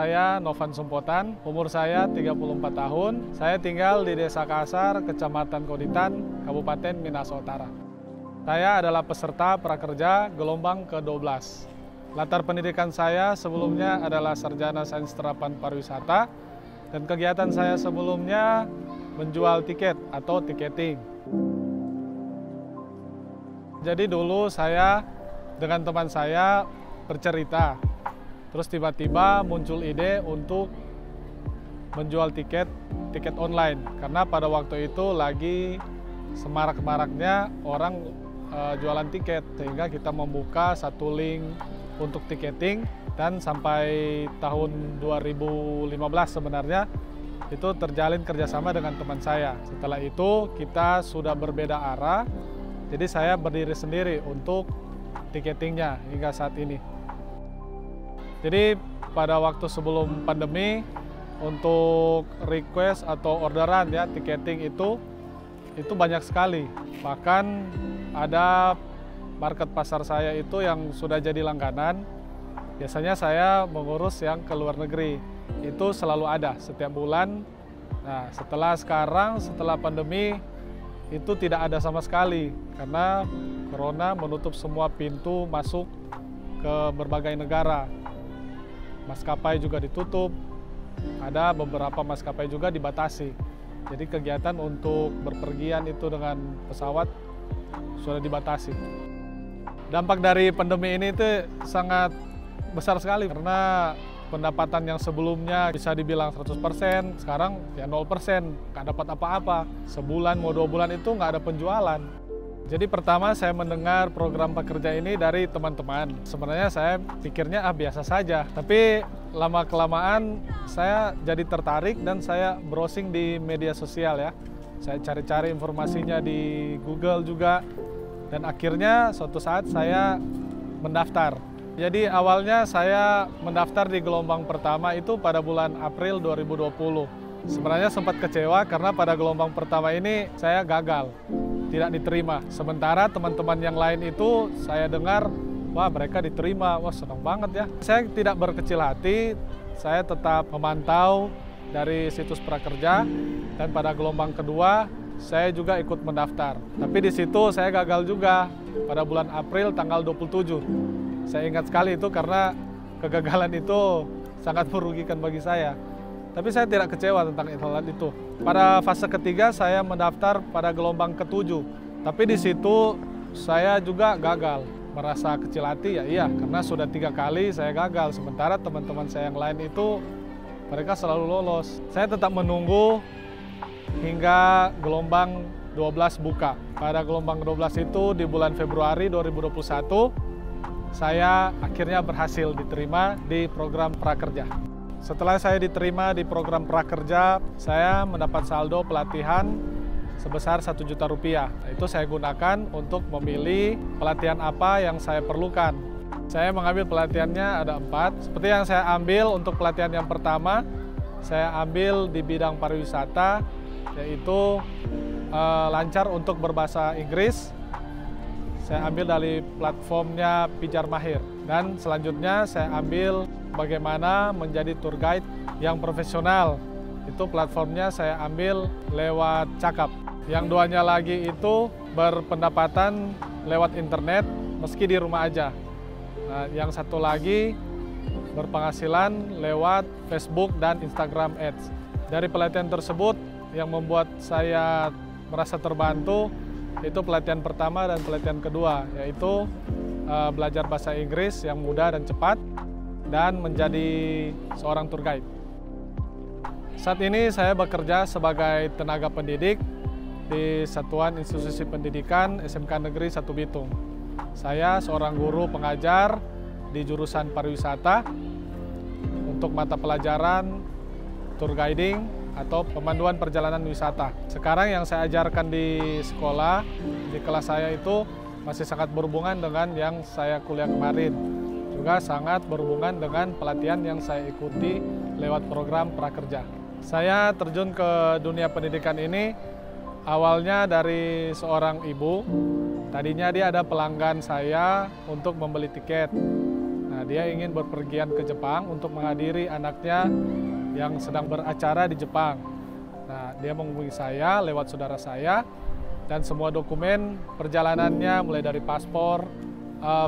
saya Novan Sumpotan, umur saya 34 tahun. Saya tinggal di Desa Kasar, Kecamatan Koditan, Kabupaten Minahasa Utara. Saya adalah peserta prakerja gelombang ke-12. Latar pendidikan saya sebelumnya adalah Sarjana Sains Terapan Pariwisata, dan kegiatan saya sebelumnya menjual tiket atau tiketing. Jadi dulu saya dengan teman saya bercerita, terus tiba-tiba muncul ide untuk menjual tiket online. Karena pada waktu itu lagi semarak-maraknya orang jualan tiket, sehingga kita membuka satu link untuk tiketing, dan sampai tahun 2015 sebenarnya itu terjalin kerjasama dengan teman saya. Setelah itu kita sudah berbeda arah, jadi saya berdiri sendiri untuk tiketingnya hingga saat ini. Jadi pada waktu sebelum pandemi, untuk request atau orderan ya tiketing itu banyak sekali. Bahkan ada market pasar saya itu yang sudah jadi langganan. Biasanya saya mengurus yang ke luar negeri. Itu selalu ada setiap bulan. Nah, setelah pandemi itu tidak ada sama sekali karena Corona menutup semua pintu masuk ke berbagai negara. Maskapai juga ditutup, ada beberapa maskapai juga dibatasi. Jadi kegiatan untuk berpergian itu dengan pesawat sudah dibatasi. Dampak dari pandemi ini itu sangat besar sekali karena pendapatan yang sebelumnya bisa dibilang 100%, sekarang ya 0%, nggak dapat apa-apa. Sebulan mau 2 bulan itu nggak ada penjualan. Jadi pertama saya mendengar program pekerja ini dari teman-teman. Sebenarnya saya pikirnya biasa saja, tapi lama-kelamaan saya jadi tertarik dan saya browsing di media sosial ya. Saya cari-cari informasinya di Google juga, dan akhirnya suatu saat saya mendaftar. Jadi awalnya saya mendaftar di gelombang pertama itu pada bulan April 2020. Sebenarnya sempat kecewa karena pada gelombang pertama ini saya gagal, tidak diterima. Sementara teman-teman yang lain itu saya dengar, wah mereka diterima, wah senang banget ya. Saya tidak berkecil hati, saya tetap memantau dari situs prakerja, dan pada gelombang kedua saya juga ikut mendaftar. Tapi di situ saya gagal juga pada bulan April tanggal 27. Saya ingat sekali itu karena kegagalan itu sangat merugikan bagi saya. Tapi saya tidak kecewa tentang hal itu. Pada fase ketiga saya mendaftar pada gelombang ke-7. Tapi di situ saya juga gagal. Merasa kecil hati ya iya, karena sudah 3 kali saya gagal. Sementara teman-teman saya yang lain itu mereka selalu lolos. Saya tetap menunggu hingga gelombang 12 buka. Pada gelombang 12 itu di bulan Februari 2021, saya akhirnya berhasil diterima di program prakerja. Setelah saya diterima di program prakerja, saya mendapat saldo pelatihan sebesar Rp1.000.000. Itu saya gunakan untuk memilih pelatihan apa yang saya perlukan. Saya mengambil pelatihannya ada 4. Seperti yang saya ambil untuk pelatihan yang pertama, saya ambil di bidang pariwisata, yaitu lancar untuk berbahasa Inggris. Saya ambil dari platformnya Pijar Mahir. Dan selanjutnya saya ambil bagaimana menjadi tour guide yang profesional. Itu platformnya saya ambil lewat Cakap. Yang duanya lagi itu berpendapatan lewat internet meski di rumah aja. Nah, yang satu lagi berpenghasilan lewat Facebook dan Instagram Ads. Dari pelatihan tersebut yang membuat saya merasa terbantu itu pelatihan pertama dan pelatihan kedua, yaitu belajar bahasa Inggris yang mudah dan cepat dan menjadi seorang tour guide. Saat ini saya bekerja sebagai tenaga pendidik di Satuan Institusi Pendidikan SMK Negeri 1 Bitung. Saya seorang guru pengajar di jurusan pariwisata untuk mata pelajaran tour guiding atau pemanduan perjalanan wisata. Sekarang yang saya ajarkan di sekolah, di kelas saya itu masih sangat berhubungan dengan yang saya kuliah kemarin. Juga sangat berhubungan dengan pelatihan yang saya ikuti lewat program prakerja. Saya terjun ke dunia pendidikan ini awalnya dari seorang ibu. Tadinya dia ada pelanggan saya untuk membeli tiket. Nah, dia ingin berpergian ke Jepang untuk menghadiri anaknya yang sedang beracara di Jepang. Nah, dia menghubungi saya lewat saudara saya, dan semua dokumen perjalanannya mulai dari paspor,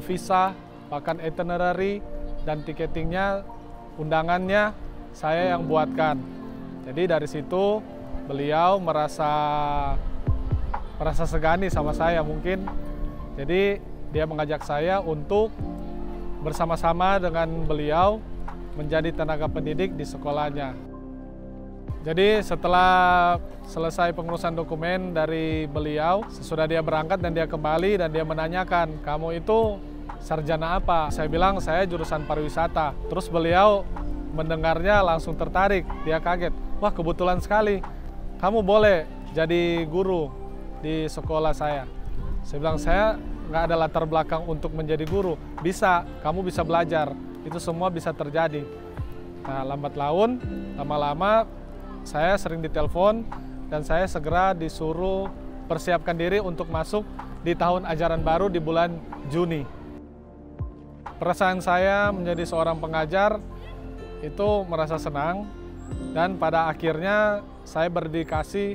visa, bahkan itinerary dan tiketingnya, undangannya saya yang buatkan. Jadi dari situ beliau merasa segani sama saya mungkin. Jadi dia mengajak saya untuk bersama-sama dengan beliau menjadi tenaga pendidik di sekolahnya. Jadi setelah selesai pengurusan dokumen dari beliau, sesudah dia berangkat dan dia kembali dan dia menanyakan, kamu itu sarjana apa? Saya bilang, saya jurusan pariwisata. Terus beliau mendengarnya langsung tertarik, dia kaget. Wah, kebetulan sekali, kamu boleh jadi guru di sekolah saya. Saya bilang, saya nggak ada latar belakang untuk menjadi guru. Bisa, kamu bisa belajar, itu semua bisa terjadi. Nah, lambat laun, lama-lama, saya sering ditelepon dan saya segera disuruh persiapkan diri untuk masuk di tahun ajaran baru di bulan Juni. Perasaan saya menjadi seorang pengajar itu merasa senang, dan pada akhirnya saya berdedikasi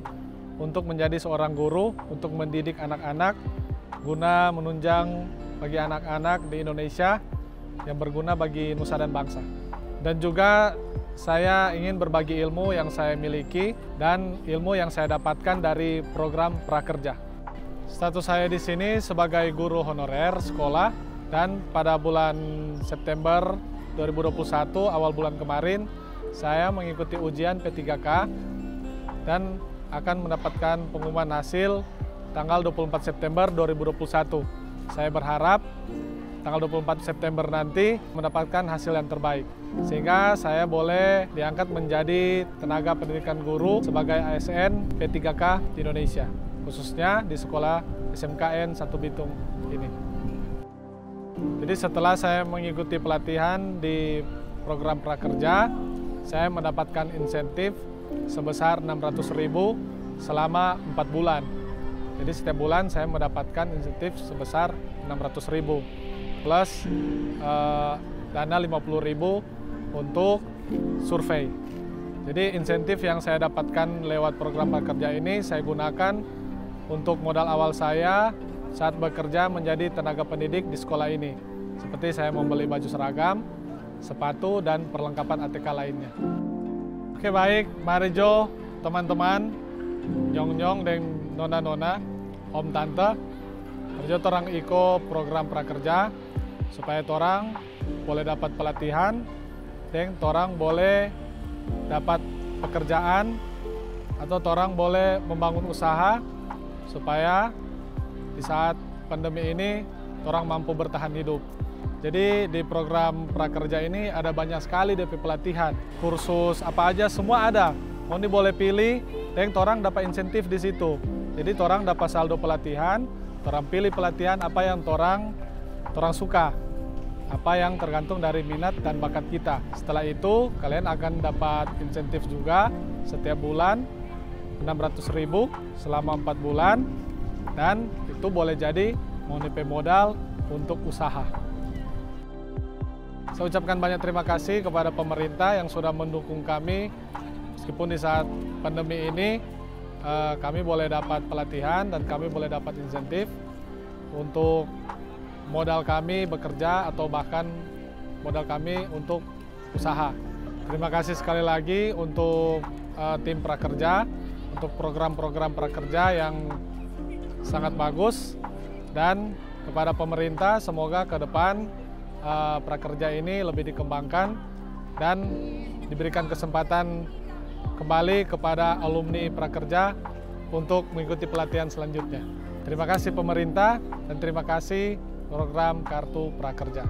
untuk menjadi seorang guru, untuk mendidik anak-anak guna menunjang bagi anak-anak di Indonesia yang berguna bagi nusa dan bangsa. Dan juga saya ingin berbagi ilmu yang saya miliki dan ilmu yang saya dapatkan dari program prakerja. Status saya di sini sebagai guru honorer sekolah, dan pada bulan September 2021, awal bulan kemarin, saya mengikuti ujian P3K dan akan mendapatkan pengumuman hasil tanggal 24 September 2021. Saya berharap tanggal 24 September nanti mendapatkan hasil yang terbaik, sehingga saya boleh diangkat menjadi tenaga pendidikan guru sebagai ASN P3K di Indonesia, khususnya di sekolah SMKN 1 Bitung ini. Jadi setelah saya mengikuti pelatihan di program prakerja, saya mendapatkan insentif sebesar 600.000 selama 4 bulan. Jadi setiap bulan saya mendapatkan insentif sebesar 600.000. Plus dana 50.000 untuk survei. Jadi insentif yang saya dapatkan lewat program prakerja ini saya gunakan untuk modal awal saya saat bekerja menjadi tenaga pendidik di sekolah ini. Seperti saya membeli baju seragam, sepatu, dan perlengkapan ATK lainnya. Oke, baik, mari Jo, teman-teman, nyong-nyong dan nona-nona, om tante, kerja torang iko program prakerja supaya torang boleh dapat pelatihan dan torang boleh dapat pekerjaan atau torang boleh membangun usaha supaya di saat pandemi ini torang mampu bertahan hidup. Jadi di program prakerja ini ada banyak sekali DP pelatihan, kursus apa aja semua ada. Oni boleh pilih dan torang dapat insentif di situ. Jadi torang dapat saldo pelatihan. Torang pilih pelatihan apa yang torang suka, apa yang tergantung dari minat dan bakat kita. Setelah itu kalian akan dapat insentif juga setiap bulan 600.000 selama 4 bulan, dan itu boleh jadi DP modal untuk usaha. Saya ucapkan banyak terima kasih kepada pemerintah yang sudah mendukung kami meskipun di saat pandemi ini. Kami boleh dapat pelatihan dan kami boleh dapat insentif untuk modal kami bekerja atau bahkan modal kami untuk usaha. Terima kasih sekali lagi untuk tim prakerja, untuk program-program prakerja yang sangat bagus, dan kepada pemerintah semoga ke depan prakerja ini lebih dikembangkan dan diberikan kesempatan kembali kepada alumni prakerja untuk mengikuti pelatihan selanjutnya. Terima kasih pemerintah dan terima kasih program Kartu Prakerja.